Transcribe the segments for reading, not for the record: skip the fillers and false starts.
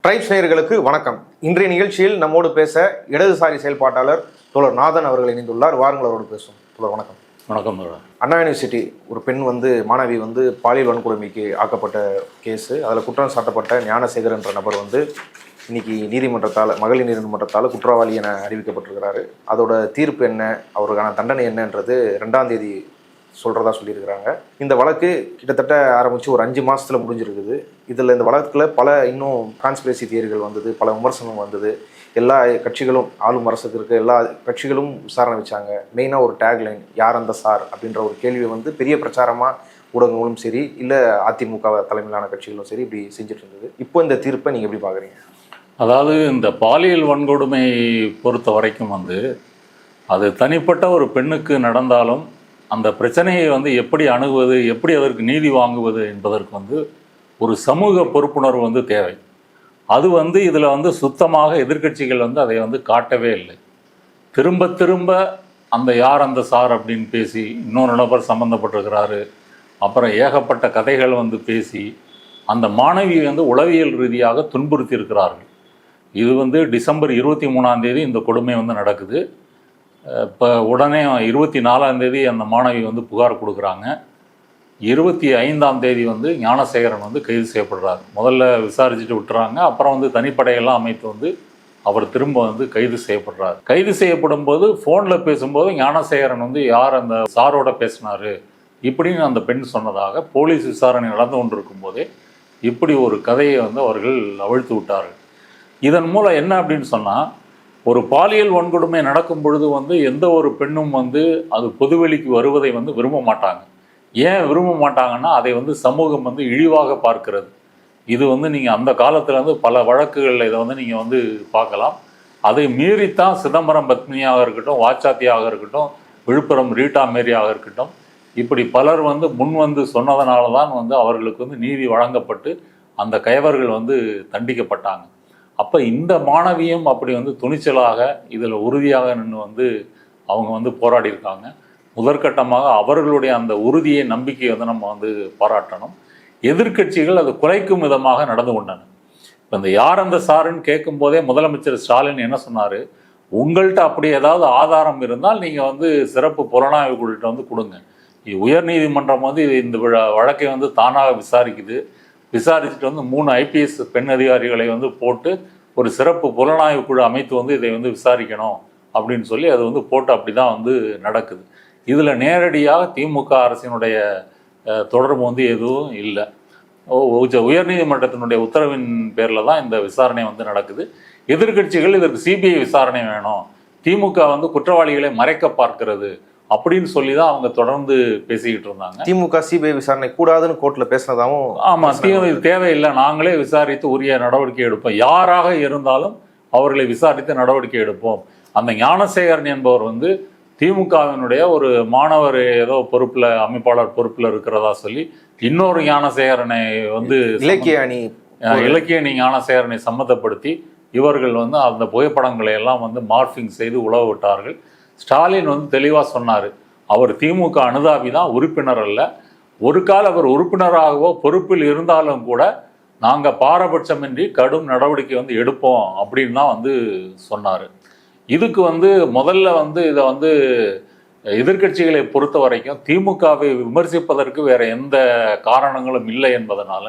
Tribes நேயர்களுக்கு வணக்கம். இன்றைய நிகழ்ச்சியில் நம்மோடு பேச இடதுசாரி செயல்பாட்டாளர் தோழர் நாதன் அவர்கள் இணைந்துள்ளார். வாருங்கள் அவரோடு பேசுவோம். தோழர் வணக்கம். வணக்கம். அண்ணா யூனிவர்சிட்டி ஒரு பெண் மாணவி பாலியல் வன்கொடுமைக்கு ஆக்கப்பட்ட கேஸு. அதில் குற்றம் சாட்டப்பட்ட ஞானசேகர் என்ற நபர் இன்னைக்கு மகளிர் நீதிமன்றத்தால் குற்றவாளி என அறிவிக்கப்பட்டிருக்கிறாரு. அதோட தீர்ப்பு என்ன, அவருக்கான தண்டனை என்னன்றது 2ஆம் தேதி சொல்கிறதா சொல்லியிருக்கிறாங்க. இந்த வழக்கு கிட்டத்தட்ட ஆரம்பித்து ஒரு 5 மாதத்தில் முடிஞ்சிருக்குது. இதில் இந்த வழக்கில் பல இன்னும் கான்ஸ்பிரசி தியரிகள் வந்தது, பல விமர்சனம் வந்தது. எல்லா கட்சிகளும், ஆளும் அரசுக்கு இருக்க எல்லா கட்சிகளும் விசாரணை வச்சாங்க. மெயினாக ஒரு டேக்லைன், யார் அந்த சார் அப்படின்ற ஒரு கேள்வி பெரிய பிரச்சாரமாக ஊடகங்களும் சரி, இல்லை அதிமுக தலைமையிலான கட்சிகளும் சரி இப்படி செஞ்சுட்டு இருந்தது. இப்போ இந்த தீர்ப்பை நீங்கள் எப்படி பார்க்குறீங்க? அதாவது இந்த பாலியல் வன்கொடுமை பொறுத்த வரைக்கும் அது தனிப்பட்ட ஒரு பெண்ணுக்கு நடந்தாலும் அந்த பிரச்சனையை எப்படி அணுகுவது, எப்படி அதற்கு நீதி வாங்குவது என்பதற்கு ஒரு சமூக பொறுப்புணர்வு தேவை. அது இதில் சுத்தமாக எதிர்க்கட்சிகள் அதை காட்டவே இல்லை. திரும்ப திரும்ப யார் அந்த சார் அப்படின்னு பேசி இன்னொரு நபர் சம்மந்தப்பட்டிருக்கிறாரு, அப்புறம் ஏகப்பட்ட கதைகள் பேசி அந்த மாணவியை உளவியல் ரீதியாக துன்புறுத்தி இருக்கிறார்கள். இது டிசம்பர் 23ஆம் தேதி இந்த கொடுமை நடக்குது. இப்போ உடனே 24ஆம் தேதி அந்த மாணவி புகார் கொடுக்குறாங்க. 25ஆம் தேதி ஞானசேகரன் கைது செய்யப்படுறார். முதல்ல விசாரிச்சுட்டு விட்டுறாங்க. அப்புறம் தனிப்படையெல்லாம் அமைத்து அவர் திரும்ப கைது செய்யப்படுறார். கைது செய்யப்படும் போது ஃபோனில் பேசும்போது ஞானசேகரன் யார் அந்த சாரோட பேசினார் இப்படின்னு அந்த பெண் சொன்னதாக போலீஸ் விசாரணை நடந்து கொண்டிருக்கும் போதே இப்படி ஒரு கதையை அவர்கள் அவிழ்த்து விட்டார்கள். இதன் மூலம் என்ன அப்படின்னு சொன்னால், ஒரு பாலியல் வன்கொடுமை நடக்கும் பொழுது எந்த ஒரு பெண்ணும் அது பொதுவெளிக்கு வருவதை விரும்ப மாட்டாங்க. ஏன் விரும்ப மாட்டாங்கன்னா, அதை சமூகம் இழிவாக பார்க்கிறது. இது நீங்கள் அந்த காலத்தில் பல வழக்குகளில் இதை நீங்கள் பார்க்கலாம். அதை மீறித்தான் சிதம்பரம் பத்மினியாக இருக்கட்டும், வாச்சாத்தியாக இருக்கட்டும், விழுப்புரம் ரீட்டா மேரியாக இருக்கட்டும், இப்படி பலர் முன் சொன்னதனால தான் அவர்களுக்கு நீதி வழங்கப்பட்டு அந்த கயவர்கள் தண்டிக்கப்பட்டாங்க. அப்போ இந்த மாணவியும் அப்படி துணிச்சலாக இதில் உறுதியாக நின்று அவங்க போராடி இருக்காங்க. முதற்கட்டமாக அவர்களுடைய அந்த உறுதியை, நம்பிக்கையை நம்ம பாராட்டணும். எதிர்க்கட்சிகள் அது குறைக்கும் விதமாக நடந்து கொண்டன. இப்போ இந்த யார் அந்த சாருன்னு கேட்கும் போதே முதலமைச்சர் ஸ்டாலின் என்ன சொன்னார், உங்கள்கிட்ட அப்படி ஏதாவது ஆதாரம் இருந்தால் நீங்கள் சிறப்பு புலனாய்வு குழுட்ட கொடுங்க. உயர்நீதிமன்றம் இந்த வழக்கை தானாக விசாரிக்குது. விசாரிச்சுட்டு 3 IPS பெண் அதிகாரிகளை போட்டு ஒரு சிறப்பு புலனாய்வு குழு அமைத்து இதை விசாரிக்கணும் அப்படின்னு சொல்லி அது போட்டு அப்படி தான் நடக்குது. இதில் நேரடியாக திமுக அரசினுடைய தொடர்பு எதுவும் இல்லை. உயர்நீதிமன்றத்தினுடைய உத்தரவின் பேரில் தான் இந்த விசாரணை நடக்குது. எதிர்க்கட்சிகள் இதற்கு CBI விசாரணை வேணும், திமுக குற்றவாளிகளை மறைக்க பார்க்கிறது அப்படின்னு சொல்லி தான் அவங்க தொடர்ந்து பேசிக்கிட்டு இருந்தாங்க. திமுக CBI விசாரணை கூடாதுன்னு கோர்ட்டில் பேசினதாகவும். ஆமாம், இது தேவையில்லை, நாங்களே விசாரித்து உரிய நடவடிக்கை எடுப்போம், யாராக இருந்தாலும் அவர்களை விசாரித்து நடவடிக்கை எடுப்போம். அந்த ஞானசேகரன் என்பவர் திமுகவினுடைய ஒரு மாணவர் ஏதோ பொறுப்பில், அமைப்பாளர் பொறுப்பில் இருக்கிறதா சொல்லி இன்னொரு ஞானசேகரனை இலக்கிய அணி ஞானசேகரனை சம்மந்தப்படுத்தி இவர்கள் அந்த புகைப்படங்களை எல்லாம் மார்பிங் செய்து உழவு விட்டார்கள். ஸ்டாலின் தெளிவாக சொன்னார், அவர் திமுக அனுதாபி தான், உறுப்பினர் அல்ல. ஒரு கால அவர் உறுப்பினராகவோ பொறுப்பில் இருந்தாலும் கூட நாங்கள் பாரபட்சமின்றி கடும் நடவடிக்கை எடுப்போம் அப்படின்னு தான் சொன்னார். இதுக்கு முதல்ல இதை எதிர்க்கட்சிகளை பொறுத்த வரைக்கும் திமுகவை விமர்சிப்பதற்கு வேற எந்த காரணங்களும் இல்லை என்பதனால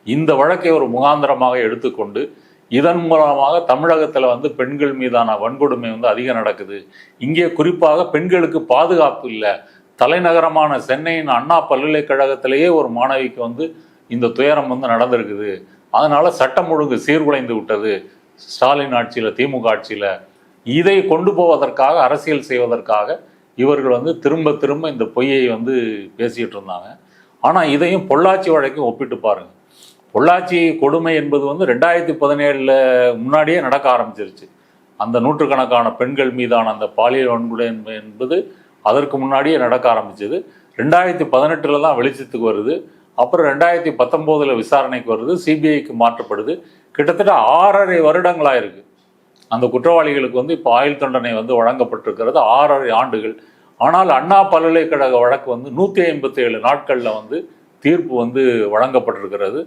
இந்த வழக்கை ஒரு முகாந்திரமாக எடுத்துக்கொண்டு இதன் மூலமாக தமிழகத்தில் பெண்கள் மீதான வன்கொடுமை அதிகம் நடக்குது. இங்கே குறிப்பாக பெண்களுக்கு பாதுகாப்பு இல்லை. தலைநகரமான சென்னையின் அண்ணா பல்கலைக்கழகத்திலேயே ஒரு மாணவிக்கு இந்த துயரம் நடந்திருக்குது. அதனால சட்டம் ஒழுங்கு சீர்குலைந்து விட்டது ஸ்டாலின் ஆட்சியில், திமுக ஆட்சியில். இதை கொண்டு போவதற்காக, அரசியல் செய்வதற்காக இவர்கள் திரும்ப திரும்ப இந்த பொய்யை பேசிக்கிட்டு இருந்தாங்க. ஆனால் இதையும் பொள்ளாச்சி வழக்கையும் ஒப்பிட்டு பாருங்க. பொள்ளாச்சி கொடுமை என்பது 2017 முன்னாடியே நடக்க ஆரம்பிச்சிருச்சு. அந்த நூற்றுக்கணக்கான பெண்கள் மீதான அந்த பாலியல் வன்கொடுமை என்பது அதற்கு முன்னாடியே நடக்க ஆரம்பிச்சது. 2018 தான் வெளிச்சத்துக்கு வருது. அப்புறம் 2019 விசாரணைக்கு வருது, CBIக்கு மாற்றப்படுது. கிட்டத்தட்ட 6.5 வருடங்களாக இருக்குது. அந்த குற்றவாளிகளுக்கு இப்போ ஆயுள் தண்டனை வழங்கப்பட்டிருக்கிறது, 6.5 ஆண்டுகள். ஆனால் அண்ணா பல்கலைக்கழக வழக்கு 157 நாட்களில் தீர்ப்பு வழங்கப்பட்டிருக்கிறது.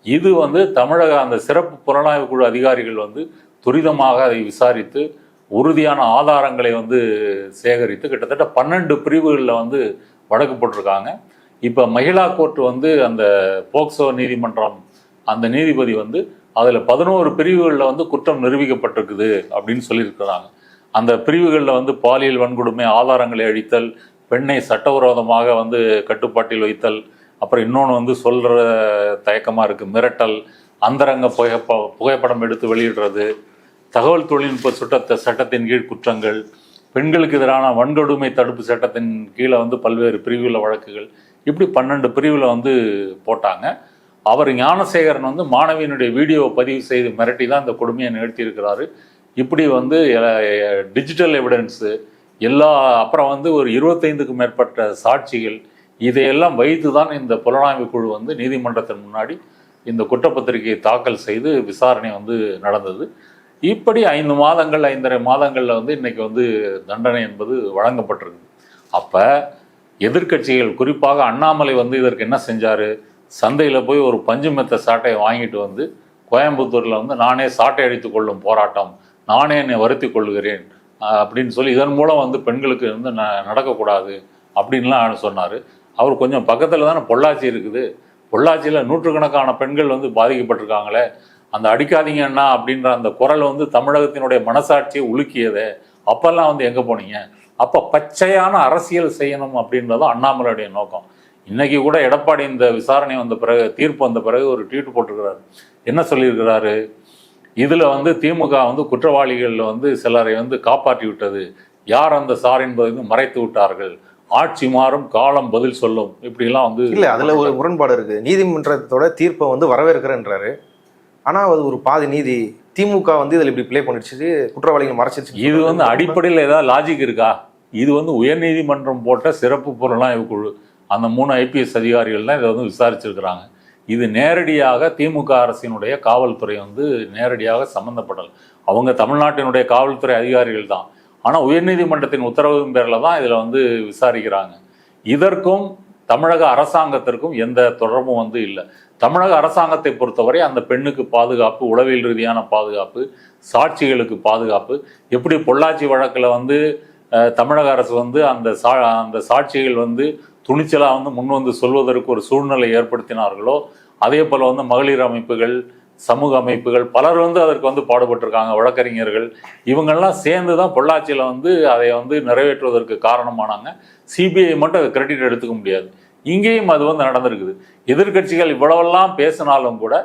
இது வந்து தமிழக அந்த சிறப்பு புலனாய்வு குழு அதிகாரிகள் வந்து துரிதமாக அதை விசாரித்து உறுதியான ஆதாரங்களை வந்து சேகரித்து கிட்டத்தட்ட 12 பிரிவுகளில் வந்து வழக்கு போட்டிருக்காங்க. இப்போ மகிழா கோர்ட் வந்து அந்த போக்சோ நீதிமன்றம் அந்த நீதிபதி வந்து அதில் 11 பிரிவுகளில் வந்து குற்றம் நிரூபிக்கப்பட்டிருக்குது அப்படின்னு சொல்லியிருக்கிறாங்க. அந்த பிரிவுகளில் வந்து பாலியல் வன்கொடுமை, ஆதாரங்களை அழித்தல், பெண்ணை சட்டவிரோதமாக வந்து கட்டுப்பாட்டில் வைத்தல், அப்புறம் இன்னொன்று வந்து சொல்கிற தயக்கமாக இருக்குது மிரட்டல், அந்தரங்க புகைப்படம் எடுத்து வெளியிடுறது, தகவல் தொழில்நுட்ப சட்டத்தின் கீழ் குற்றங்கள், பெண்களுக்கு எதிரான வன்கொடுமை தடுப்பு சட்டத்தின் கீழே வந்து பல்வேறு பிரிவுகளில் வழக்குகள், இப்படி 12 பிரிவில் வந்து போட்டாங்க. அவர் ஞானசேகரன் வந்து மாணவியினுடைய வீடியோவை பதிவு செய்து மிரட்டி தான் இந்த கொடுமையை நிகழ்த்தியிருக்கிறாரு. இப்படி வந்து டிஜிட்டல் எவிடன்ஸு அப்புறம் வந்து ஒரு 25க்கும் மேற்பட்ட சாட்சிகள், இதையெல்லாம் வைத்து தான் இந்த புலனாய்வு குழு வந்து நீதிமன்றத்தின் முன்னாடி இந்த குற்றப்பத்திரிகையை தாக்கல் செய்து விசாரணை வந்து நடந்தது. இப்படி 5 மாதங்கள் 5.5 மாதங்களில் வந்து இன்றைக்கி வந்து தண்டனை என்பது வழங்கப்பட்டிருக்கு. அப்போ எதிர்க்கட்சிகள் குறிப்பாக அண்ணாமலை வந்து இதற்கு என்ன செஞ்சார்? சந்தையில் போய் ஒரு பஞ்சு மெத்த சாட்டையை வாங்கிட்டு வந்து கோயம்புத்தூரில் வந்து நானே சாட்டை அடித்து கொள்ளும் போராட்டம், நானே என்னை வருத்தி கொள்கிறேன் அப்படின்னு சொல்லி இதன் மூலம் வந்து பெண்களுக்கு வந்து நடக்கக்கூடாது அப்படின்லாம் சொன்னார். அவர் கொஞ்சம் பக்கத்தில் தானே பொள்ளாச்சி இருக்குது, பொள்ளாச்சியில் நூற்றுக்கணக்கான பெண்கள் வந்து பாதிக்கப்பட்டிருக்காங்களே, அந்த அடிக்காதீங்கன்னா அப்படின்ற அந்த குரல் வந்து தமிழகத்தினுடைய மனசாட்சியை உலுக்கியதே, அப்போல்லாம் வந்து எங்கே போனீங்க? அப்போ பச்சையான அரசியல் செய்யணும் அப்படின்றதும் அண்ணாமலையுடைய நோக்கம். இன்றைக்கி கூட எடப்பாடி இந்த விசாரணை வந்த பிறகு, தீர்ப்பு வந்த பிறகு ஒரு ட்வீட் போட்டிருக்கிறாரு. என்ன சொல்லியிருக்கிறாரு? இதில் வந்து திமுக வந்து குற்றவாளிகளில் வந்து சிலரை வந்து காப்பாற்றி விட்டது, யார் அந்த சார் என்பதை வந்து மறைத்து விட்டார்கள், ஆட்சி மாறும் காலம் பதில் சொல்லும், இப்படிலாம் வந்து இல்லை. அதில் ஒரு முரண்பாடு இருக்குது. நீதிமன்றத்தோட தீர்ப்பை வந்து வரவேற்கிறேன்றாரு, ஆனால் அது ஒரு பாதி நீதி திமுக வந்து இதில் இப்படி ப்ளே பண்ணிடுச்சு, குற்றவாளிகள் மறைச்சிருச்சு. இது வந்து அடிப்படையில் ஏதாவது லாஜிக் இருக்கா? இது வந்து உயர்நீதிமன்றம் போட்ட சிறப்பு புலனாய்வு குழு, அந்த 3 IPS அதிகாரிகள் தான் இதை வந்து விசாரிச்சிருக்கிறாங்க. இது நேரடியாக திமுக அரசினுடைய காவல்துறை வந்து நேரடியாக சம்மந்தப்படலை. அவங்க தமிழ்நாட்டினுடைய காவல்துறை அதிகாரிகள் தான். ஆனால் உயர்நீதிமன்றத்தின் உத்தரவின் பேரில் தான் இதில் வந்து விசாரிக்கிறாங்க. இதற்கும் தமிழக அரசாங்கத்திற்கும் எந்த தொடர்பும் வந்து இல்லை. தமிழக அரசாங்கத்தை பொறுத்தவரை அந்த பெண்ணுக்கு பாதுகாப்பு, உளவியல் ரீதியான பாதுகாப்பு, சாட்சிகளுக்கு பாதுகாப்பு, எப்படி பொள்ளாச்சி வழக்கில் வந்து தமிழக அரசு வந்து அந்த சாட்சிகள் வந்து துணிச்சலாக வந்து முன் வந்து சொல்வதற்கு ஒரு சூழ்நிலை ஏற்படுத்தினார்களோ, அதே போல் வந்து மகளிர் அமைப்புகள், சமூக அமைப்புகள் பலர் வந்து அதற்கு வந்து பாடுபட்டிருக்காங்க, வழக்கறிஞர்கள், இவங்கெல்லாம் சேர்ந்து தான் பொள்ளாச்சியில் வந்து அதை வந்து நிறைவேற்றுவதற்கு காரணமானாங்க. சிபிஐ மட்டும் அதை கிரெடிட் எடுத்துக்க முடியாது. இங்கேயும் அது வந்து நடந்திருக்குது. எதிர்க்கட்சிகள் இவ்வளவெல்லாம் பேசினாலும் கூட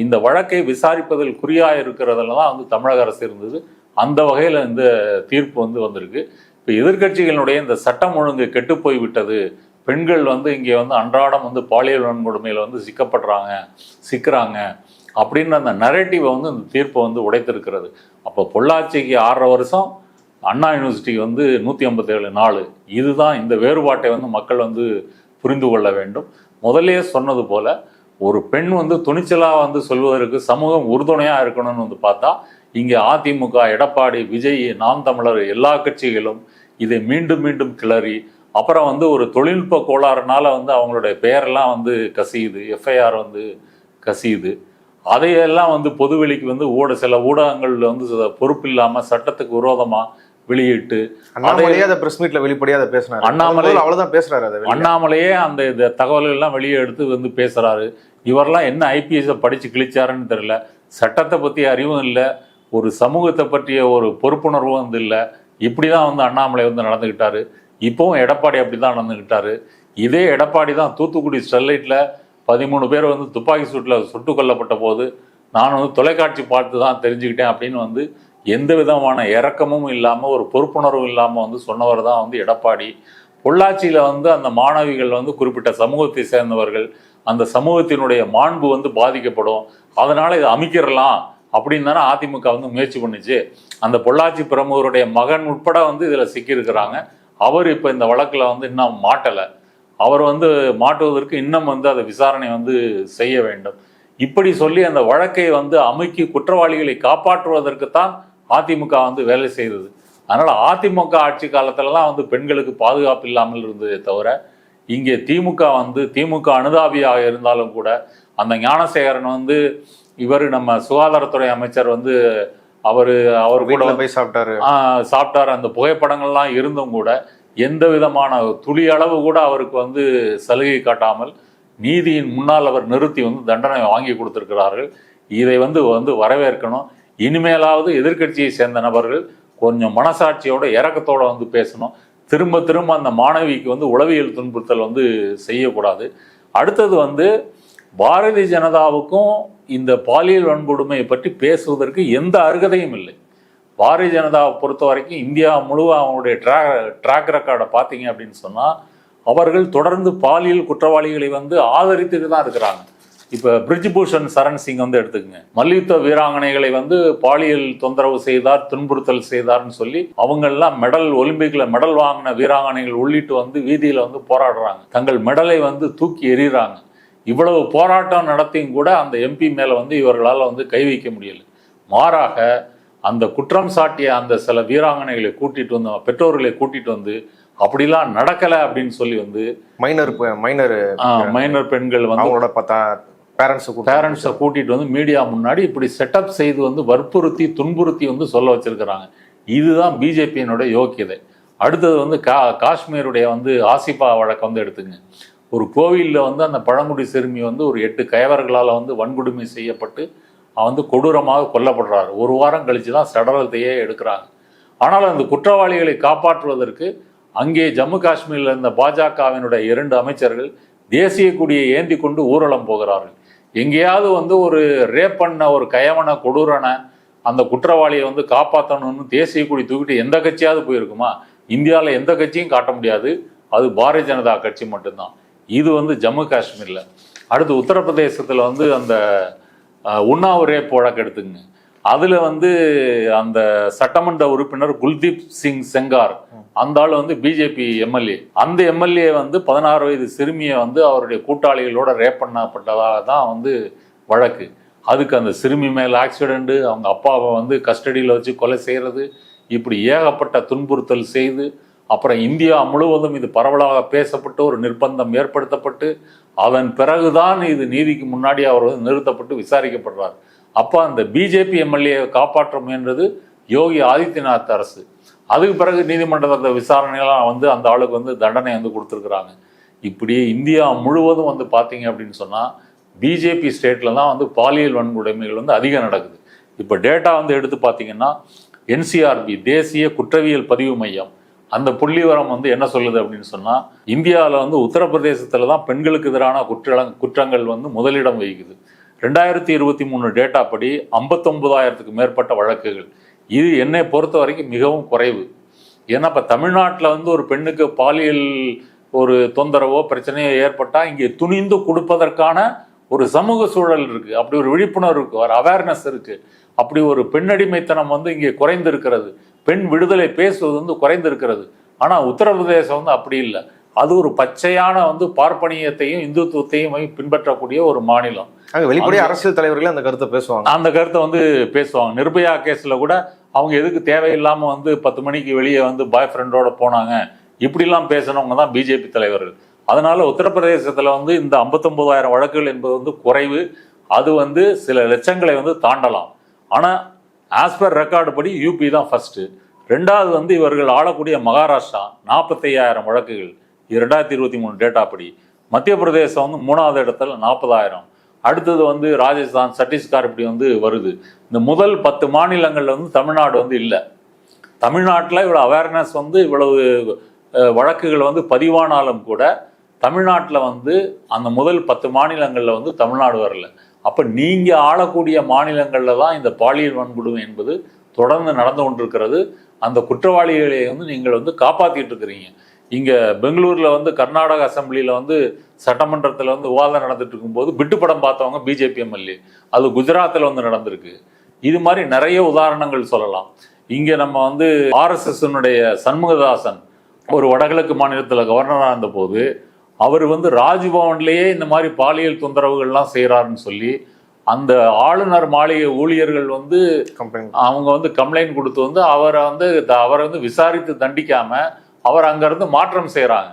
இந்த வழக்கை விசாரிப்பதில் குறியாக இருக்கிறதுல தான் வந்து தமிழக அரசு இருந்தது. அந்த வகையில் இந்த தீர்ப்பு வந்து வந்திருக்கு. இப்போ எதிர்க்கட்சிகளுடைய இந்த சட்டம் ஒழுங்கு கெட்டு போய் விட்டது, பெண்கள் வந்து இங்கே வந்து அன்றாடம் வந்து பாலியல் வன்கொடுமையில் வந்து சிக்கிறாங்க அப்படின்ற அந்த நரேட்டிவை வந்து இந்த தீர்ப்பை வந்து உடைத்திருக்கிறது. அப்போ பொள்ளாச்சிக்கு 6.5 வருஷம், அண்ணா யூனிவர்சிட்டிக்கு வந்து 157 நாள். இதுதான் இந்த வேறுபாட்டை வந்து மக்கள் வந்து புரிந்து கொள்ள வேண்டும். முதலே சொன்னது போல ஒரு பெண் வந்து துணிச்சலாக வந்து சொல்வதற்கு சமூகம் உறுதுணையாக இருக்கணும்னு வந்து பார்த்தா, இங்கே அதிமுக, எடப்பாடி, விஜய், நாம் தமிழர் எல்லா கட்சிகளும் இதை மீண்டும் மீண்டும் கிளறி, அப்புறம் வந்து ஒரு தொழில்நுட்ப கோளாறுனால வந்து அவங்களுடைய பெயரெல்லாம் வந்து கசியுது, FIR வந்து கசியுது. அதையெல்லாம் வந்து பொதுவெளிக்கு வந்து சில ஊடகங்கள் வந்து பொறுப்பு இல்லாமல் சட்டத்துக்கு விரோதமாக வெளியிட்டு அண்ணாமலையே அந்த தகவல்கள் எல்லாம் வெளியே எடுத்து வந்து பேசுறாரு. இவரெல்லாம் என்ன IPS படிச்சு கிழிச்சாருன்னு தெரியல, சட்டத்தை பற்றிய அறிவும் இல்லை, ஒரு சமூகத்தை பற்றிய ஒரு பொறுப்புணர்வும் வந்து இல்லை. இப்படிதான் வந்து அண்ணாமலை வந்து நடந்துக்கிட்டாரு. இப்போவும் எடப்பாடி அப்படிதான் நடந்துக்கிட்டாரு. இதே எடப்பாடி தான் தூத்துக்குடி ஸ்டெர்லைட்ல 13 பேர் வந்து துப்பாக்கி சூட்டில் சுட்டு கொல்லப்பட்ட போது நான் வந்து தொலைக்காட்சி பார்த்து தான் தெரிஞ்சுக்கிட்டேன் அப்படின்னு வந்து எந்த விதமான இரக்கமும் இல்லாமல், ஒரு பொறுப்புணர்வும் இல்லாமல் வந்து சொன்னவர் தான் வந்து எடப்பாடி. பொள்ளாச்சியில் வந்து அந்த மாணவிகள் வந்து குறிப்பிட்ட சமூகத்தை சேர்ந்தவர்கள், அந்த சமூகத்தினுடைய மாண்பு வந்து பாதிக்கப்படும், அதனால் இதை அமைக்கிறலாம் அப்படின்னு தானே அதிமுக வந்து முயற்சி பண்ணிச்சு. அந்த பொள்ளாச்சி பிரமுகருடைய மகன் உட்பட வந்து இதில் சிக்கியிருக்கிறாங்க. அவர் இப்போ இந்த வழக்கில் வந்து இன்னும் மாட்டலை. அவர் வந்து மாட்டுவதற்கு இன்னும் வந்து அதை விசாரணை வந்து செய்ய வேண்டும். இப்படி சொல்லி அந்த வழக்கை வந்து அமுக்கி குற்றவாளிகளை காப்பாற்றுவதற்குத்தான் அதிமுக வந்து வேலை செய்தது. அதனால் அதிமுக ஆட்சி காலத்துலலாம் வந்து பெண்களுக்கு பாதுகாப்பு இல்லாமல் இருந்ததே தவிர, இங்கே திமுக அனுதாபியாக இருந்தாலும் கூட அந்த ஞானசேகரன் வந்து இவர் நம்ம சுகாதாரத்துறை அமைச்சர் வந்து அவர் கூட போய் சாப்பிட்டாரு. அந்த புகைப்படங்கள்லாம் இருந்தும் கூட எந்த விதமான துளி அளவு கூட அவருக்கு வந்து சலுகை காட்டாமல் நீதியின் முன்னால் அவர் நிறுத்தி வந்து தண்டனை வாங்கி கொடுத்திருக்கிறார்கள். இதை வந்து வரவேற்கணும். இனிமேலாவது எதிர்க்கட்சியை சேர்ந்த நபர்கள் கொஞ்சம் மனசாட்சியோட இறக்கத்தோட வந்து பேசணும். திரும்ப திரும்ப அந்த மாணவிக்கு வந்து உளவியல் துன்புறுத்தல் வந்து செய்யக்கூடாது. அடுத்தது வந்து பாரதிய ஜனதாவுக்கும் இந்த பாலியல் வன்கொடுமையை பற்றி பேசுவதற்கு எந்த அருகதையும் இல்லை. பாரதிய ஜனதாவை பொறுத்த வரைக்கும் இந்தியா முழுவதும் அவங்களுடைய ட்ராக் ரெக்கார்டை பார்த்தீங்க அப்படின்னு சொன்னால் அவர்கள் தொடர்ந்து பாலியல் குற்றவாளிகளை வந்து ஆதரித்துட்டு தான் இருக்கிறாங்க. இப்போ பிரிஜ்பூஷன் சரண் சிங் வந்து எடுத்துக்கங்க. மல்யுத்த வீராங்கனைகளை வந்து பாலியல் தொந்தரவு செய்தார், துன்புறுத்தல் செய்தார்னு சொல்லி அவங்கெல்லாம் ஒலிம்பிக்ல மெடல் வாங்கின வீராங்கனைகள் உள்ளிட்டு வந்து வீதியில் வந்து போராடுறாங்க. தங்கள் மெடலை வந்து தூக்கி எறிகிறாங்க. இவ்வளவு போராட்டம் நடத்தியும் கூட அந்த எம்பி மேலே வந்து இவர்களால் வந்து கை வைக்க முடியல. மாறாக அந்த குற்றம் சாட்டிய அந்த சில வீராங்கனைகளை கூட்டிட்டு வந்து பெற்றோர்களை கூட்டிட்டு வந்து அப்படிலாம் நடக்கலை அப்படின்னு சொல்லி வந்து மைனர் பெண்கள் வந்து அவங்களோட பேரண்ட்ஸை கூட்டிட்டு வந்து மீடியா முன்னாடி இப்படி செட்டப் செய்து வந்து வற்புறுத்தி துன்புறுத்தி வந்து சொல்ல வச்சிருக்கிறாங்க. இதுதான் பிஜேபியினுடைய யோக்கியதை. அடுத்தது வந்து காஷ்மீருடைய வந்து ஆசிஃபா வழக்கு வந்து எடுத்துங்க. ஒரு கோவிலில் வந்து அந்த பழங்குடி சிறுமி வந்து ஒரு 8 கயவர்களால் வந்து வன்கொடுமை செய்யப்பட்டு வந்து கொடூரமாக கொல்லப்படுறாரு. ஒரு வாரம் கழிச்சு தான் சடலத்தையே எடுக்கிறாங்க. ஆனால் அந்த குற்றவாளிகளை காப்பாற்றுவதற்கு அங்கே ஜம்மு காஷ்மீரில் இருந்த பாஜகவினுடைய 2 அமைச்சர்கள் தேசிய கொடியை ஏந்தி கொண்டு ஊர்வலம் போகிறார்கள். எங்கேயாவது வந்து ஒரு ரேப் பண்ண ஒரு கயவன கொடூரனை அந்த குற்றவாளியை வந்து காப்பாற்றணும்னு தேசிய கொடி தூக்கிட்டு எந்த கட்சியாவது போயிருக்குமா? இந்தியாவில் எந்த கட்சியும் காட்ட முடியாது. அது பாரதிய ஜனதா கட்சி மட்டும்தான். இது வந்து ஜம்மு காஷ்மீரில். அடுத்து உத்தரப்பிரதேசத்தில் வந்து அந்த உன்னாவ் ரேப் வழக்கு எடுத்துங்க. அதில் வந்து அந்த சட்டமன்ற உறுப்பினர் குல்தீப் சிங் செங்கார் அந்த ஆள் வந்து பிஜேபி எம்எல்ஏ. அந்த எம்எல்ஏ வந்து 16 வயது சிறுமியை வந்து அவருடைய கூட்டாளிகளோட ரேப் பண்ணப்பட்டதாக தான் வந்து வழக்கு. அதுக்கு அந்த சிறுமி மேல் ஆக்சிடென்ட்டு, அவங்க அப்பாவை வந்து கஸ்டடியில் வச்சு கொலை செய்கிறது, இப்படி ஏகப்பட்ட துன்புறுத்தல் செய்து அப்புறம் இந்தியா முழுவதும் இது பரவலாக பேசப்பட்டு ஒரு நிர்பந்தம் ஏற்படுத்தப்பட்டு அதன் பிறகுதான் இது நீதிக்கு முன்னாடி அவர் வந்து நிறுத்தப்பட்டு விசாரிக்கப்படுறார். அப்போ அந்த பிஜேபி எம்எல்ஏ காப்பாற்ற முயன்றது யோகி ஆதித்யநாத் அரசு. அதுக்கு பிறகு நீதிமன்றத்தில் விசாரணையெல்லாம் வந்து அந்த ஆளுக்கு வந்து தண்டனை வந்து கொடுத்துருக்குறாங்க. இப்படி இந்தியா முழுவதும் வந்து பார்த்தீங்க அப்படின்னு சொன்னால் பிஜேபி ஸ்டேட்டில் தான் வந்து பாலியல் வன்கொடுமைகள் வந்து அதிகம் நடக்குது. இப்போ டேட்டா வந்து எடுத்து பார்த்தீங்கன்னா என்சிஆர்பி தேசிய குற்றவியல் பதிவு மையம் அந்த புள்ளிவரம் வந்து என்ன சொல்லுது அப்படின்னு சொன்னால் இந்தியாவில் வந்து உத்தரப்பிரதேசத்தில் தான் பெண்களுக்கு எதிரான குற்றங்கள் வந்து முதலிடம் வகிக்குது. 2023 டேட்டா படி 59,000க்கு மேற்பட்ட வழக்குகள். இது என்னை பொறுத்த வரைக்கும் மிகவும் குறைவு. ஏன்னா இப்போ தமிழ்நாட்டில் வந்து ஒரு பெண்ணுக்கு பாலியல் ஒரு தொந்தரவோ பிரச்சனையோ ஏற்பட்டால் இங்கே துணிந்து கொடுப்பதற்கான ஒரு சமூக சூழல் இருக்குது, அப்படி ஒரு விழிப்புணர்வு இருக்குது, ஒரு அவேர்னஸ் இருக்குது. அப்படி ஒரு பெண்ணடிமைத்தனம் வந்து இங்கே குறைந்திருக்கிறது, பெண் விடுதலை பேசுவது வந்து குறைந்திருக்கிறது. ஆனால் உத்தரப்பிரதேசம் வந்து அப்படி இல்லை. அது ஒரு பச்சையான வந்து பார்ப்பனியத்தையும் இந்துத்துவத்தையும் பின்பற்றக்கூடிய ஒரு மாநிலம். வெளிப்படையாக அரசியல் தலைவர்களே அந்த கருத்தை பேசுவாங்க. அந்த கருத்தை வந்து பேசுவாங்க. நிர்பயா கேஸில் கூட அவங்க எதுக்கு தேவையில்லாமல் வந்து 10 மணிக்கு வெளியே வந்து பாய் ஃப்ரெண்டோட போனாங்க, இப்படிலாம் பேசினவங்க தான் பிஜேபி தலைவர்கள். அதனால உத்தரப்பிரதேசத்தில் வந்து இந்த 59,000 வழக்குகள் என்பது வந்து குறைவு. அது வந்து சில லட்சங்களை வந்து தாண்டலாம். ஆனால் ஆஸ்பர் ரெக்கார்டு படி யூபி தான் ஃபர்ஸ்ட். 2வது வந்து இவர்கள் ஆளக்கூடிய மகாராஷ்டிரா 45,000 வழக்குகள் 2023 டேட்டா படி. மத்திய பிரதேசம் வந்து 3வது இடத்துல 40,000. அடுத்தது வந்து ராஜஸ்தான், சத்தீஸ்கர் இப்படி வந்து வருது. இந்த முதல் 10 மாநிலங்களில் வந்து தமிழ்நாடு வந்து இல்லை. தமிழ்நாட்டில் இவ்வளோ அவேர்னஸ் வந்து இவ்வளவு வழக்குகள் வந்து பதிவானாலும் கூட தமிழ்நாட்டில் வந்து அந்த முதல் 10 மாநிலங்களில் வந்து தமிழ்நாடு வரல. அப்போ நீங்கள் ஆளக்கூடிய மாநிலங்களில் தான் இந்த பாலியல் வன்கொடுமை என்பது தொடர்ந்து நடந்து கொண்டிருக்கிறது. அந்த குற்றவாளிகளை வந்து நீங்கள் வந்து காப்பாற்றிட்டு இருக்கிறீங்க. இங்கே பெங்களூரில் வந்து கர்நாடக அசம்பிளியில் வந்து சட்டமன்றத்தில் வந்து விவாதம் நடந்துட்டு இருக்கும்போது பிட்டு படம் பார்த்தவங்க பிஜேபி எம்எல்ஏ. அது குஜராத்தில் வந்து நடந்திருக்கு. இது மாதிரி நிறைய உதாரணங்கள் சொல்லலாம். இங்கே நம்ம வந்து ஆர்எஸ்எஸ்னுடைய சண்முகதாசன் ஒரு வடகிழக்கு மாநிலத்தில் கவர்னராக இருந்தபோது அவர் வந்து ராஜ்பவன்லேயே இந்த மாதிரி பாலியல் தொந்தரவுகள்லாம் செய்கிறாருன்னு சொல்லி அந்த ஆளுநர் மாளிகை ஊழியர்கள் வந்து அவங்க வந்து கம்ப்ளைண்ட் கொடுத்து வந்து அவரை வந்து விசாரித்து தண்டிக்காம அவர் அங்கேருந்து மாற்றம் செய்கிறாங்க.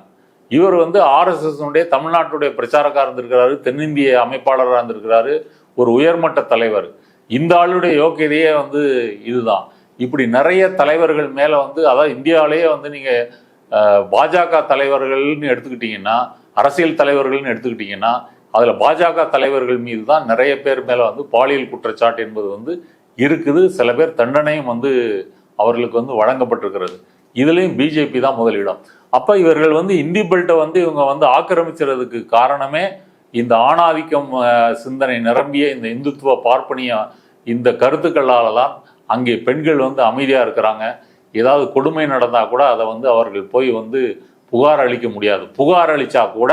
இவர் வந்து ஆர்எஸ்எஸ்னுடைய தமிழ்நாட்டுடைய பிரச்சாரக்காரர் இருந்திருக்கிறாரு, தென்னிந்திய அமைப்பாளராக இருந்திருக்கிறாரு, ஒரு உயர்மட்ட தலைவர். இந்த ஆளுடைய யோக்கியதையே வந்து இதுதான். இப்படி நிறைய தலைவர்கள் மேலே வந்து, அதாவது இந்தியாவிலேயே வந்து நீங்கள் பாஜக தலைவர்கள்னு எடுத்துக்கிட்டிங்கன்னா, அரசியல் தலைவர்கள்னு எடுத்துக்கிட்டிங்கன்னா, அதில் பாஜக தலைவர்கள் மீது தான் நிறைய பேர் மேலே வந்து பாலியல் குற்றச்சாட்டு என்பது வந்து இருக்குது. சில பேர் தண்டனையும் வந்து அவர்களுக்கு வந்து வழங்கப்பட்டிருக்கிறது. இதுலேயும் பிஜேபி தான் முதலிடம். அப்போ இவர்கள் வந்து இந்தி பெல்ட்டை வந்து இவங்க வந்து ஆக்கிரமிச்சதுக்கு காரணமே இந்த ஆணாதிக்கம் சிந்தனை நிரம்பிய இந்த இந்துத்துவ பார்ப்பனிய இந்த கருத்துக்களால் தான் அங்கே பெண்கள் வந்து அமைதியாக இருக்கிறாங்க. ஏதாவது கொடுமை நடந்தால் கூட அதை வந்து அவர்கள் போய் வந்து புகார் அளிக்க முடியாது. புகார் அளித்தா கூட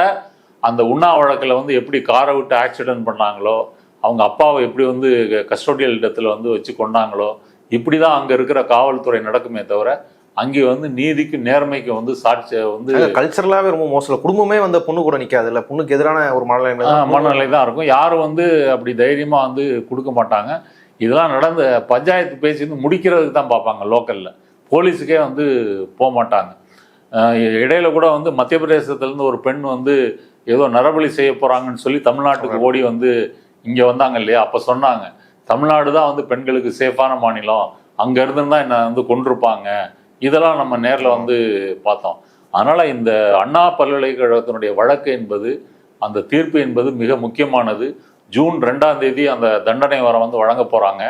அந்த உண்ணா வழக்கில் வந்து எப்படி காரை விட்டு ஆக்சிடென்ட் பண்ணாங்களோ, அவங்க அப்பாவை எப்படி வந்து கஸ்டோடியல் இடத்துல வந்து வச்சு கொண்டாங்களோ, இப்படி தான் அங்கே இருக்கிற காவல்துறை நடக்குமே தவிர அங்கே வந்து நீதிக்கு நேர்மைக்கு வந்து சாட்சி வந்து கல்ச்சரலாகவே ரொம்ப மோசம். குடும்பமே வந்து பொண்ணு கூட நிற்காது இல்லை, பொண்ணுக்கு எதிரான ஒரு மனநிலை தான் இருக்கும். யாரும் வந்து அப்படி தைரியமாக வந்து கொடுக்க மாட்டாங்க. இதெல்லாம் நடந்த பஞ்சாயத்து பேசி வந்து முடிக்கிறதுக்கு தான் பார்ப்பாங்க. லோக்கலில் போலீஸுக்கே வந்து போக மாட்டாங்க. இடையில கூட வந்து மத்திய பிரதேசத்துலேருந்து ஒரு பெண் வந்து ஏதோ நரபலி செய்ய போகிறாங்கன்னு சொல்லி தமிழ்நாட்டுக்கு ஓடி வந்து இங்கே வந்தாங்க இல்லையா, அப்போ சொன்னாங்க தமிழ்நாடு தான் வந்து பெண்களுக்கு சேஃபான மாநிலம், அங்கே இருந்துன்னு தான் என்னை வந்து கொண்டிருப்பாங்க. இதெல்லாம் நம்ம நேரில் வந்து பார்த்தோம். அதனால் இந்த அண்ணா பல்கலைக்கழகத்தினுடைய வழக்கு என்பது, அந்த தீர்ப்பு என்பது மிக முக்கியமானது. ஜூன் 2ஆம் தேதி அந்த தண்டனை வந்து வழங்க போகிறாங்க.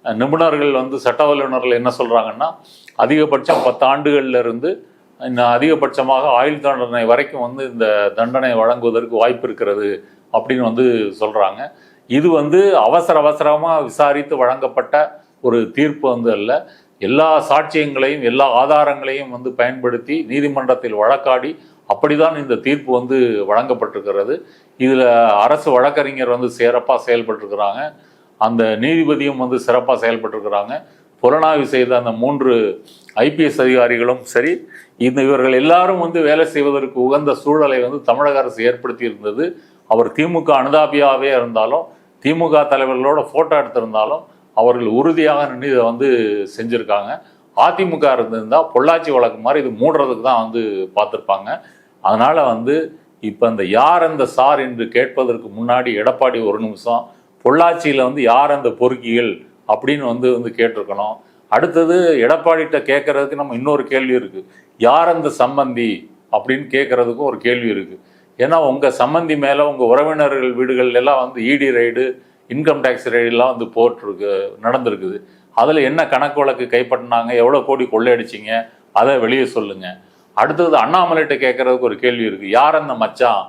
நிபுணர்கள் வந்து சட்ட வல்லுநர்கள் என்ன சொல்கிறாங்கன்னா, அதிகபட்சம் 10 ஆண்டுகள்ல இருந்து இன்னும் அதிகபட்சமாக ஆயுள் தண்டனை வரைக்கும் வந்து இந்த தண்டனை வழங்குவதற்கு வாய்ப்பு இருக்கிறது அப்படின்னு வந்து சொல்கிறாங்க. இது வந்து அவசரமாக விசாரித்து வழங்கப்பட்ட ஒரு தீர்ப்பு வந்து அல்ல. எல்லா சாட்சியங்களையும் எல்லா ஆதாரங்களையும் வந்து பயன்படுத்தி நீதிமன்றத்தில் வழக்காடி அப்படிதான் இந்த தீர்ப்பு வந்து வழங்கப்பட்டிருக்கிறது. இதில் அரசு வழக்கறிஞர் வந்து சிறப்பாக செயல்பட்டிருக்கிறாங்க, அந்த நீதிபதியும் வந்து சிறப்பாக செயல்பட்டிருக்கிறாங்க. புலனாய்வு செய்த அந்த 3 ஐபிஎஸ் அதிகாரிகளும் சரி, இவர்கள் எல்லாரும் வந்து வேலை செய்வதற்கு உகந்த சூழலை வந்து தமிழக அரசு ஏற்படுத்தி இருந்தது. அவர் திமுக அனுதாபியாகவே இருந்தாலும், திமுக தலைவர்களோட ஃபோட்டோ எடுத்திருந்தாலும் அவர்கள் உறுதியாக நின்று இதை வந்து செஞ்சுருக்காங்க. அதிமுக இருந்திருந்தால் பொள்ளாச்சி வழக்கு மாதிரி இது மூடுறதுக்கு தான் வந்து பார்த்துருப்பாங்க. அதனால் வந்து இப்போ இந்த யார் அந்த சார் என்று கேட்பதற்கு முன்னாடி எடப்பாடி ஒரு நிமிஷம் பொள்ளாச்சியில் வந்து யார் அந்த பொறுக்கிகள் அப்படின்னு வந்து கேட்டிருக்கணும். அடுத்தது எடப்பாடிகிட்ட கேட்கறதுக்கு நம்ம இன்னொரு கேள்வி இருக்குது, யார் அந்த சம்பந்தி அப்படின்னு கேட்கறதுக்கும் ஒரு கேள்வி இருக்குது. ஏன்னா உங்கள் சம்பந்தி மேலே உங்கள் உறவினர்கள் வீடுகள் எல்லாம் வந்து இடி ரைடு, இன்கம் டேக்ஸ் ரைடெல்லாம் வந்து நடந்திருக்குது. அதில் என்ன கணக்கு வழக்கு கைப்பற்றினாங்க, எவ்வளோ கோடி கொள்ளையடிச்சிங்க, அதை வெளியே சொல்லுங்கள். அடுத்தது அண்ணாமலைகிட்ட கேட்குறதுக்கு ஒரு கேள்வி இருக்குது, யார் அந்த மச்சான்,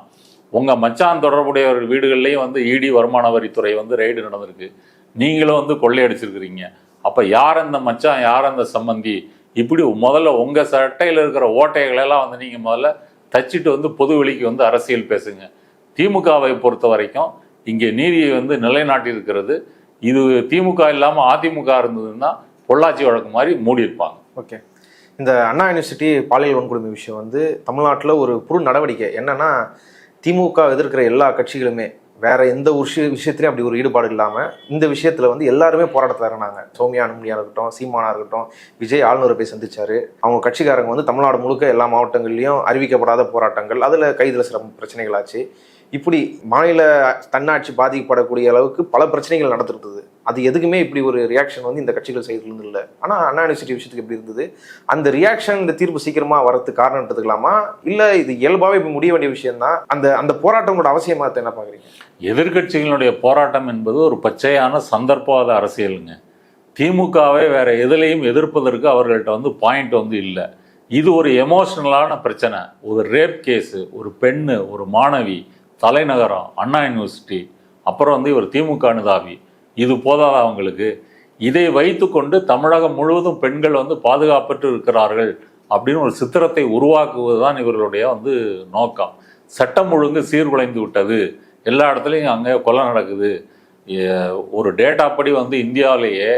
உங்கள் மச்சான் தொடர்புடையவர்கள் வீடுகள்லேயும் வந்து இடி வருமான வரித்துறை வந்து ரைடு நடந்திருக்கு, நீங்களும் வந்து கொள்ளையடிச்சிருக்கிறீங்க. அப்போ யார் அந்த மச்சான், யார் அந்த சம்பந்தி, இப்படி முதல்ல உங்கள் சட்டையில் இருக்கிற ஓட்டைகளெல்லாம் வந்து நீங்கள் முதல்ல தச்சிட்டு வந்து பொது வெளிக்கு வந்து அரசியல் பேசுங்க. திமுகவை பொறுத்த வரைக்கும் இங்கே நீதியை வந்து நிலைநாட்டி இருக்கிறது. இது திமுக இல்லாமல் அதிமுக இருந்ததுன்னா பொள்ளாச்சி வழக்கு மாதிரி மூடி இருப்பாங்க. ஓகே, இந்த அண்ணா யூனிவர்சிட்டி பாலியல் வன்கொடுமை விஷயம் வந்து தமிழ்நாட்டில் ஒரு புது நடவடிக்கை. என்னன்னா, திமுக எதிர்க்கிற எல்லா கட்சிகளுமே வேற எந்த ஒரு விஷயத்துலையும் அப்படி ஒரு ஈடுபாடு இல்லாமல் இந்த விஷயத்தில் வந்து எல்லாருமே போராட்டத்தில் இறங்கினாங்க. சௌமியா அனுமதியாக இருக்கட்டும், சீமானா இருக்கட்டும், விஜய் ஆளுநரை போய் சந்திச்சாரு. அவங்க கட்சிக்காரங்க வந்து தமிழ்நாடு முழுக்க எல்லா மாவட்டங்கள்லையும் அறிவிக்கப்படாத போராட்டங்கள், அதில் கைதில் சில பிரச்சனைகள் ஆச்சு. இப்படி மாநில தன்னாட்சி பாதிக்கப்படக்கூடிய அளவுக்கு பல பிரச்சனைகள் நடந்துருந்தது. அது எதுக்குமே இப்படி ஒரு ரியாக்ஷன் வந்து இந்த கட்சிகள் செய்கிறது இல்லை. ஆனால் அண்ணா யூனிவர்சிட்டி விஷயத்துக்கு எப்படி இருந்தது, அந்த ரியாக்ஷன் இந்த தீர்ப்பு சீக்கிரமாக வரதுக்கு காரணம் எடுத்துக்கலாமா, இல்லை இது இயல்பாகவே இப்போ முடிய வேண்டிய விஷயம் தான், அந்த போராட்டங்களோட அவசியமாக என்ன பார்க்குறீங்க? எதிர்கட்சிகளுடைய போராட்டம் என்பது ஒரு பச்சையான சந்தர்ப்பவாத அரசியலுங்க. திமுகவை வேற எதுலையும் எதிர்ப்பதற்கு அவர்கள்ட்ட வந்து பாயிண்ட் வந்து இல்லை. இது ஒரு எமோஷனலான பிரச்சனை. ஒரு ரேப் கேஸு, ஒரு பெண்ணு, ஒரு மாணவி, தலைநகரம், அண்ணா யூனிவர்சிட்டி, அப்புறம் வந்து இவர் திமுக அனுதாபி, இது போதாத அவங்களுக்கு. இதை வைத்து கொண்டு தமிழகம் முழுவதும் பெண்கள் வந்து பாதுகாப்பற்று இருக்கிறார்கள் அப்படின்னு ஒரு சித்திரத்தை உருவாக்குவது தான் இவர்களுடைய வந்து நோக்கம். சட்டம் ஒழுங்கு சீர்குலைந்து விட்டது, எல்லா இடத்துலையும் அங்கே கொலை நடக்குது. ஒரு டேட்டா படி வந்து இந்தியாவிலேயே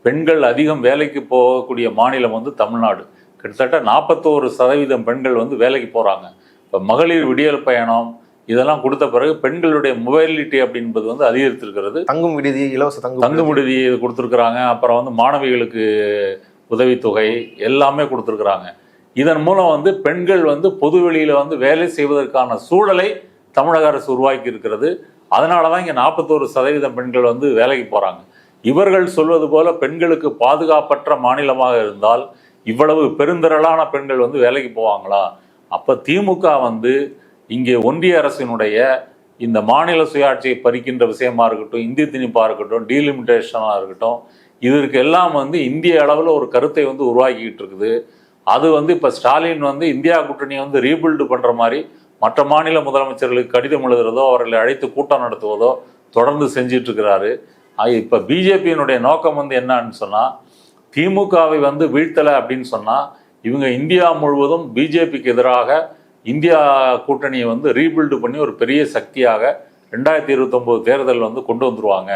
பெண்கள் அதிகம் வேலைக்கு போகக்கூடிய மாநிலம் வந்து தமிழ்நாடு. கிட்டத்தட்ட 41% பெண்கள் வந்து வேலைக்கு போகிறாங்க. இப்போ மகளிர் விடியல் பயணம் இதெல்லாம் கொடுத்த பிறகு பெண்களுடைய மொபைலிட்டி அப்படின்பது வந்து அதிகரித்திருக்கிறது. தங்கும் விடுதி, இலவச தங்கும் விடுதி இது கொடுத்துருக்குறாங்க. அப்புறம் வந்து மாணவிகளுக்கு உதவித்தொகை எல்லாமே கொடுத்துருக்குறாங்க. இதன் மூலம் வந்து பெண்கள் வந்து பொது வெளியில் வந்து வேலை செய்வதற்கான சூழலை தமிழக அரசு உருவாக்கி இருக்கிறது. அதனால தான் இங்கே 41% பெண்கள் வந்து வேலைக்கு போகிறாங்க. இவர்கள் சொல்வது போல பெண்களுக்கு பாதுகாப்பற்ற மாநிலமாக இருந்தால் இவ்வளவு பெருந்திரளான பெண்கள் வந்து வேலைக்கு போவாங்களா? அப்போ திமுக வந்து இங்கே ஒன்றிய அரசினுடைய இந்த மாநில சுயாட்சியை பறிக்கின்ற விஷயமா இருக்கட்டும், இந்திய திணிப்பாக இருக்கட்டும், டீலிமிட்டேஷனாக இருக்கட்டும், இதற்கு எல்லாம் வந்து இந்திய அளவில் ஒரு கருத்தை வந்து உருவாக்கிட்டு இருக்குது. அது வந்து இப்போ ஸ்டாலின் வந்து இந்தியா கூட்டணியை வந்து ரீபில்டு பண்ணுற மாதிரி மற்ற மாநில முதலமைச்சர்களுக்கு கடிதம் எழுதுறதோ அவர்களை அழைத்து கூட்டம் நடத்துவதோ தொடர்ந்து செஞ்சிட்டு இருக்கிறாரு. இப்போ பிஜேபியினுடைய நோக்கம் வந்து என்னன்னு சொன்னால், திமுகவை வந்து வீழ்த்தலை அப்படின்னு சொன்னால் இவங்க இந்தியா முழுவதும் பிஜேபிக்கு எதிராக இந்தியா கூட்டணியை வந்து ரீபில்டு பண்ணி ஒரு பெரிய சக்தியாக 2029 தேர்தல் வந்து கொண்டு வந்துருவாங்க.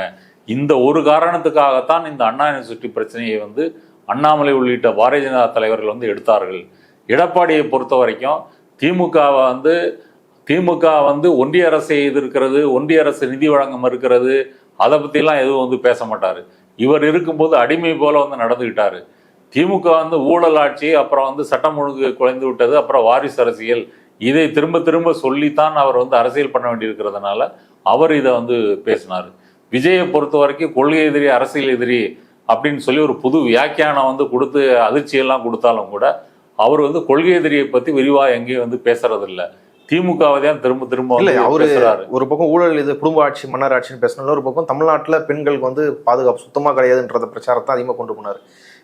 இந்த ஒரு காரணத்துக்காகத்தான் இந்த அண்ணா யூனிவர்சிட்டி பிரச்சனையை வந்து அண்ணாமலை உள்ளிட்ட பாரதிய ஜனதா தலைவர்கள் வந்து எடுத்தார்கள். எடப்பாடியை பொறுத்த வரைக்கும் திமுக வந்து ஒன்றிய அரசை எதிர்க்கிறது, ஒன்றிய அரசு நிதி வழங்க மறுக்கிறது, அதை பற்றிலாம் எதுவும் வந்து பேச மாட்டார். இவர் இருக்கும்போது அடிமை போல வந்து நடந்துக்கிட்டாரு. திமுக வந்து ஊழல் ஆட்சி, அப்புறம் வந்து சட்டம் ஒழுங்கு குறைந்து விட்டது, அப்புறம் வாரிசு அரசியல், இதை திரும்ப திரும்ப சொல்லித்தான் அவர் வந்து அரசியல் பண்ண வேண்டியிருக்கிறதுனால அவர் இதை வந்து பேசினார். விஜயை பொறுத்த வரைக்கும் கொள்கை எதிரி, அரசியல் எதிரி அப்படின்னு சொல்லி ஒரு புது வியாக்கியானம் வந்து கொடுத்து அதிர்ச்சியெல்லாம் கொடுத்தாலும் கூட அவர் வந்து கொள்கை எதிரியை பற்றி விரிவாக எங்கேயும் வந்து பேசுறதில்லை. திமுகவை தான் திரும்ப திரும்ப அவரு ஒரு பக்கம் ஊழல் இது குடும்ப ஆட்சி மன்னர் ஆட்சின்னு பேசினாலும் ஒரு பக்கம் தமிழ்நாட்டில் பெண்களுக்கு வந்து பாதுகாப்பு சுத்தமாக கிடையாதுன்றத பிரச்சாரத்தை அதிகமாக கொண்டு போனார்.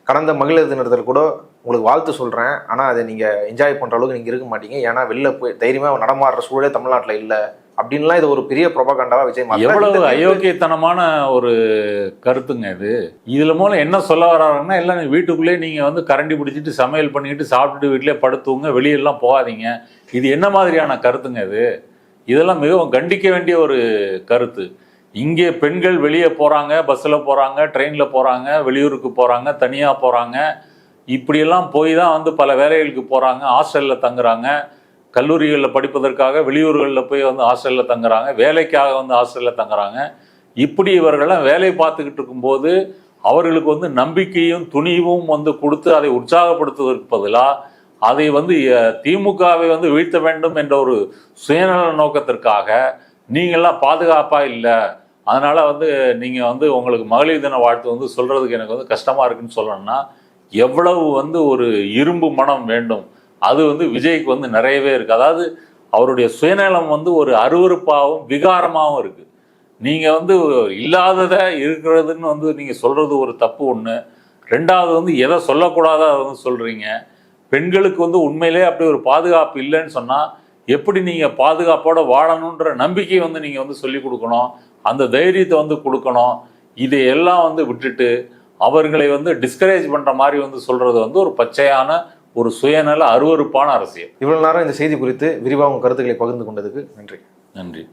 கடந்த மகளிர் தினத்தில் கூட உங்களுக்கு வாழ்த்து சொல்கிறேன், ஆனால் அதை நீங்கள் என்ஜாய் பண்ணுற அளவுக்கு நீங்கள் இருக்க மாட்டீங்க, ஏன்னா வெளில போய் தைரியமாக நடமாடுற சூழலே தமிழ்நாட்டில் இல்லை அப்படின்லாம் இது ஒரு பெரிய ப்ரொபகண்டாவாக விஜய் எவ்வளவு அயோக்கியத்தனமான ஒரு கருத்துங்க இது. இதில் மூலம் என்ன சொல்ல வர்றாருன்னா, எல்லாம் வீட்டுக்குள்ளேயே நீங்கள் வந்து கரண்டி பிடிச்சிட்டு சமையல் பண்ணிக்கிட்டு சாப்பிட்டுட்டு வீட்டிலே படுத்துவங்க, வெளியெல்லாம் போகாதீங்க. இது என்ன மாதிரியான கருத்துங்க இது? இதெல்லாம் மிகவும் கண்டிக்க வேண்டிய ஒரு கருத்து. இங்கே பெண்கள் வெளியே போகிறாங்க, பஸ்ஸில் போகிறாங்க, ட்ரெயினில் போகிறாங்க, வெளியூருக்கு போகிறாங்க, தனியாக போகிறாங்க, இப்படியெல்லாம் போய் தான் வந்து பல வேலைகளுக்கு போகிறாங்க, ஹாஸ்டலில் தங்குறாங்க, கல்லூரிகளில் படிப்பதற்காக வெளியூர்களில் போய் வந்து ஹாஸ்டலில் தங்குறாங்க, வேலைக்காக வந்து ஹாஸ்டலில் தங்குறாங்க. இப்படி இவர்கள்லாம் வேலை பார்த்துக்கிட்டு இருக்கும்போது அவர்களுக்கு வந்து நம்பிக்கையும் துணிவும் வந்து கொடுத்து அதை உற்சாகப்படுத்துவதற்கு பதிலாக அதை வந்து திமுகவை வந்து வீழ்த்த வேண்டும் என்ற ஒரு சுயநல நோக்கத்திற்காக நீங்கள்லாம் பாதுகாப்பாக இல்லை, அதனால் வந்து நீங்கள் வந்து உங்களுக்கு மகளிர் தின வாழ்த்து வந்து சொல்கிறதுக்கு எனக்கு வந்து கஷ்டமாக இருக்குன்னு சொல்லணும்னா எவ்வளவு வந்து ஒரு இரும்பு மனம் வேண்டும். அது வந்து விஜய்க்கு வந்து நிறையவே இருக்குது. அதாவது அவருடைய சுயநலம் வந்து ஒரு அருவருப்பாகவும் விகாரமாகவும் இருக்குது. நீங்கள் வந்து இல்லாததை இருக்கிறதுன்னு வந்து நீங்கள் சொல்கிறது ஒரு தப்பு ஒன்று. ரெண்டாவது வந்து எதை சொல்லக்கூடாத அதை வந்து சொல்கிறீங்க. பெண்களுக்கு வந்து உண்மையிலே அப்படி ஒரு பாதுகாப்பு இல்லைன்னு சொன்னால் எப்படி நீங்கள் பாதுகாப்போடு வாழணுன்ற நம்பிக்கை வந்து நீங்கள் வந்து சொல்லிக் கொடுக்கணும், அந்த தைரியத்தை வந்து கொடுக்கணும். இதையெல்லாம் வந்து விட்டுட்டு அவர்களை வந்து டிஸ்கரேஜ் பண்ணுற மாதிரி வந்து சொல்கிறது வந்து ஒரு பச்சையான ஒரு சுயநல அருவருப்பான அரசியல். இவ்வளவு நேரம் இந்த செய்தி குறித்து விரிவாக உங்கள் கருத்துக்களை பகிர்ந்து கொண்டதுக்கு நன்றி. நன்றி.